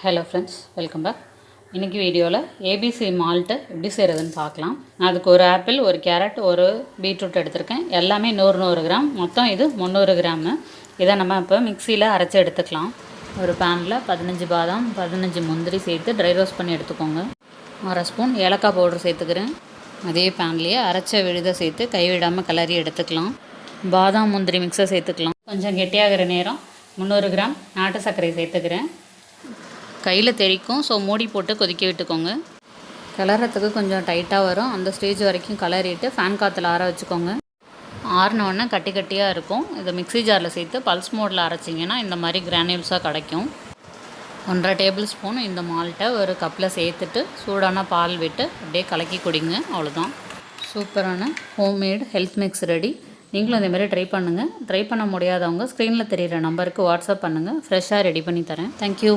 Hello friends, welcome back. இன்றைக்கி வீடியோவில் ABC malt எப்படி செய்கிறதுன்னு பார்க்கலாம். அதுக்கு ஒரு ஆப்பிள், ஒரு கேரட், ஒரு பீட்ரூட் எடுத்திருக்கேன். எல்லாமே 100 கிராம், மொத்தம் இது 300 கிராமு. இதை நம்ம இப்போ மிக்சியில் அரைச்சி எடுத்துக்கலாம். ஒரு பேனில் 15 பாதாம், 15 முந்திரி சேர்த்து ட்ரை ரோஸ்ட் பண்ணி எடுத்துக்கோங்க. 1/2 ஸ்பூன் ஏலக்காய் பவுடர் சேர்த்துக்கிறேன். அதே பேன்லேயே அரைச்ச விழுதை சேர்த்து கைவிடாமல் கிளறி எடுத்துக்கலாம். பாதாம் முந்திரி மிக்ஸை சேர்த்துக்கலாம். கொஞ்சம் கெட்டியாகிற நேரம் 300 கிராம் நாட்டு சர்க்கரை சேர்த்துக்கிறேன். கையில் தெரிக்கும், ஸோ மூடி போட்டு கொதிக்க விட்டுக்கோங்க. கிளறத்துக்கு கொஞ்சம் டைட்டாக வரும். அந்த ஸ்டேஜ் வரைக்கும் கிளறிட்டு ஃபேன் காற்றுல ஆற வச்சுக்கோங்க. ஆறினோடனே கட்டி கட்டியாக இருக்கும். இதை மிக்ஸி ஜாரில் சேர்த்து பல்ஸ் மோடில் அரைச்சிங்கன்னா இந்த மாதிரி கிரானியூல்ஸாக கிடைக்கும். 1/2 டேபிள் ஸ்பூன் இந்த மால்ட்டை ஒரு கப்பில் சேர்த்துட்டு சூடான பால் விட்டு அப்படியே கலக்கி குடிங்க. அவ்வளோதான், சூப்பரான ஹோம்மேட் ஹெல்த் மிக்ஸ் ரெடி. நீங்களும் இதேமாதிரி ட்ரை பண்ணுங்கள். ட்ரை பண்ண முடியாதவங்க ஸ்க்ரீனில் தெரிகிற நம்பருக்கு வாட்ஸ்அப் பண்ணுங்கள். ஃப்ரெஷ்ஷாக ரெடி பண்ணி தரேன். தேங்க்யூ.